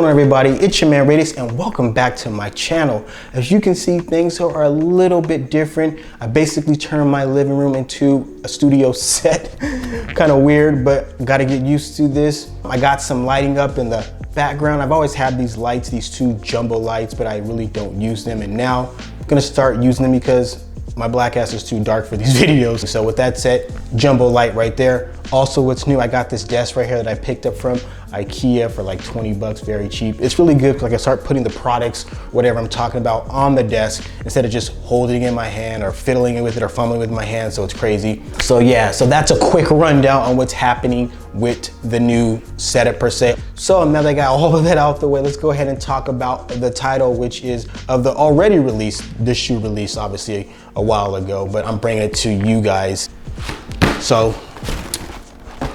going on, everybody? It's your man Radius and welcome back to my channel. As you can see, things are a little bit different. I basically turned my living room into a studio set. Kind of weird, but got to get used to this. I got some lighting up in the background. I've always had these lights, these two jumbo lights, but I really don't use them. And now I'm gonna start using them because my black ass is too dark for these videos. So with that said, jumbo light right there. Also, what's new, I got this desk right here that I picked up from IKEA for like 20 bucks, very cheap. It's really good because I can start putting the products, whatever I'm talking about, on the desk instead of just holding it in my hand or fiddling with it or fumbling with my hand, so it's crazy. So yeah, so that's a quick rundown on what's happening with the new setup per se. So now that I got all of that out the way, let's go ahead and talk about the title, which is of the already released, this shoe released obviously a while ago, but I'm bringing it to you guys. So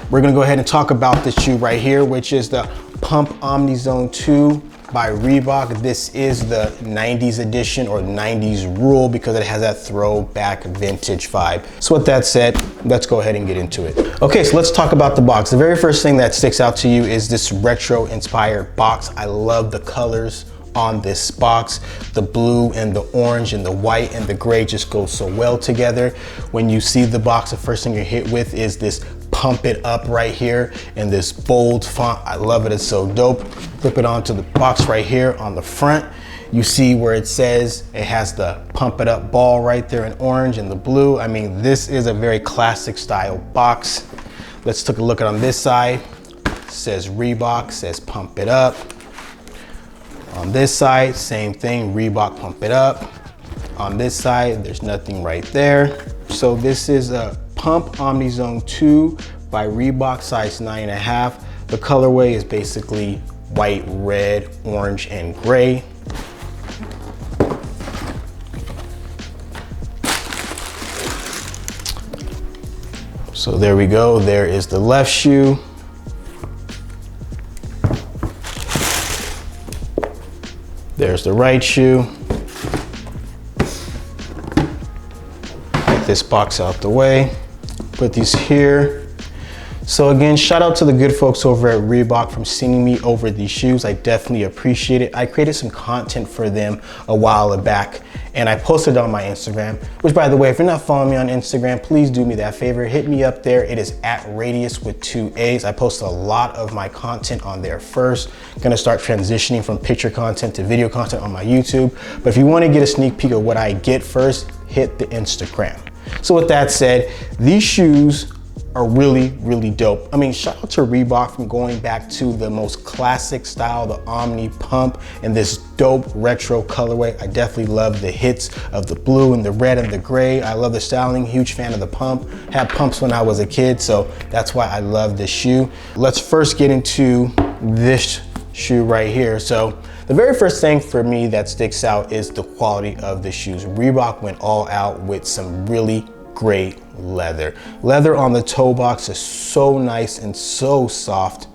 we're gonna go ahead and talk about this shoe right here, which is the Pump Omni Zone 2 by Reebok. This is the 90s edition or 90s rule because it has that throwback vintage vibe. So with that said, let's go ahead and get into it. Okay, so let's talk about the box. The very first thing that sticks out to you is this retro inspired box. I love the colors on this box. The blue and the orange and the white and the gray just go so well together. When you see the box, the first thing you're hit with is this pump it up right here in this bold font. I love it, it's so dope. Flip it onto the box right here on the front. You see where it says, it has the pump it up ball right there in orange and the blue. I mean, this is a very classic style box. Let's take a look at on this side. It says Reebok, says pump it up. On this side, same thing, Reebok pump it up. On this side, there's nothing right there. So this is a Pump Omni Zone 2 by Reebok, size 9.5. The colorway is basically white, red, orange, and gray. So there we go, there is the left shoe. There's the right shoe. Get this box out the way. Put these here. So again, shout out to the good folks over at Reebok for sending me over these shoes. I definitely appreciate it. I created some content for them a while back and I posted on my Instagram, which by the way, if you're not following me on Instagram, please do me that favor. Hit me up there. It is at Radius with 2 A's. I post a lot of my content on there first. Gonna start transitioning from picture content to video content on my YouTube. But if you wanna get a sneak peek of what I get first, hit the Instagram. So with that said, these shoes are really, really dope. I mean, shout out to Reebok from going back to the most classic style, the Omni Pump, and this dope retro colorway. I definitely love the hits of the blue and the red and the gray. I love the styling, huge fan of the pump. Had pumps when I was a kid, so that's why I love this shoe. Let's first get into this shoe right here. So the very first thing for me that sticks out is the quality of the shoes. Reebok went all out with some really great leather. Leather on the toe box is so nice and so soft.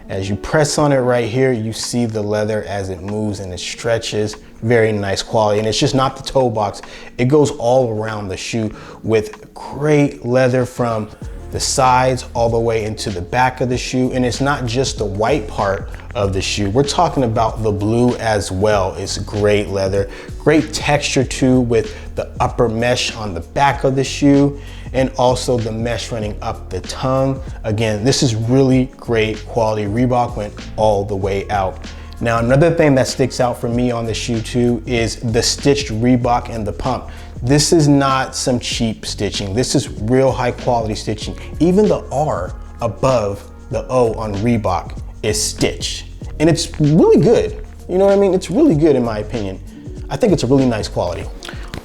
As you press on it right here, you see the leather as it moves and it stretches. Very nice quality. And it's just not the toe box. It goes all around the shoe with great leather from the sides all the way into the back of the shoe. And it's not just the white part of the shoe. We're talking about the blue as well. It's great leather, great texture too with the upper mesh on the back of the shoe and also the mesh running up the tongue. Again, this is really great quality. Reebok went all the way out. Now, another thing that sticks out for me on the shoe too is the stitched Reebok and the pump. This is not some cheap stitching. This is real high quality stitching. Even the R above the O on Reebok is stitched. And it's really good. You know what I mean? It's really good in my opinion. I think it's a really nice quality.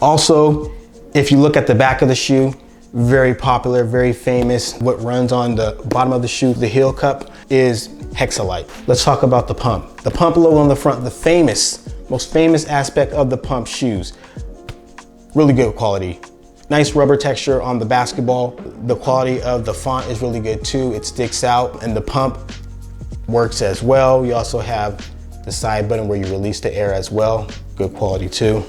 Also, if you look at the back of the shoe, very popular, very famous. What runs on the bottom of the shoe, the heel cup, is Hexalite. Let's talk about the pump. The pump logo on the front, the famous, most famous aspect of the pump shoes. Really good quality. Nice rubber texture on the basketball. The quality of the font is really good too. It sticks out and the pump works as well. You also have the side button where you release the air as well. Good quality too.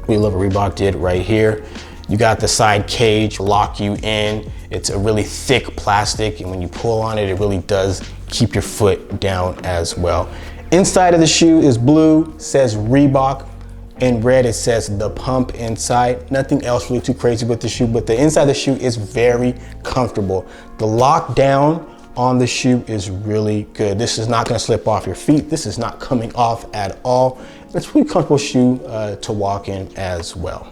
We love what Reebok did right here. You got the side cage, lock you in. It's a really thick plastic and when you pull on it, it really does keep your foot down as well. Inside of the shoe is blue, says Reebok. In red, it says the pump inside. Nothing else really too crazy with the shoe, but the inside of the shoe is very comfortable. The lockdown on the shoe is really good. This is not gonna slip off your feet. This is not coming off at all. It's a really comfortable shoe to walk in as well.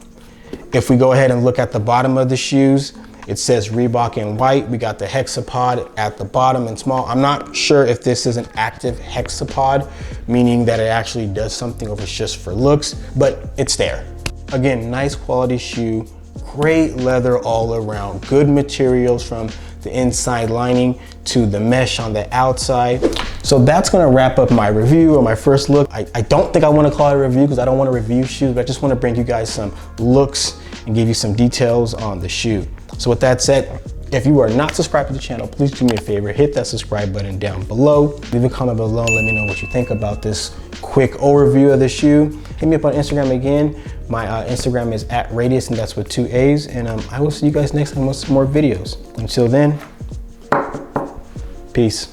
If we go ahead and look at the bottom of the shoes, it says Reebok in white. We got the hexapod at the bottom in small. I'm not sure if this is an active hexapod, meaning that it actually does something or if it's just for looks, but it's there. Again, nice quality shoe, great leather all around, good materials from the inside lining to the mesh on the outside. So that's gonna wrap up my review or my first look. I don't think I wanna call it a review because I don't wanna review shoes, but I just wanna bring you guys some looks and give you some details on the shoe. So with that said, if you are not subscribed to the channel, please do me a favor, hit that subscribe button down below. Leave a comment below and let me know what you think about this quick overview of the shoe. Hit me up on Instagram again. My Instagram is @radius, and that's with 2 A's. And I will see you guys next time with some more videos. Until then, peace.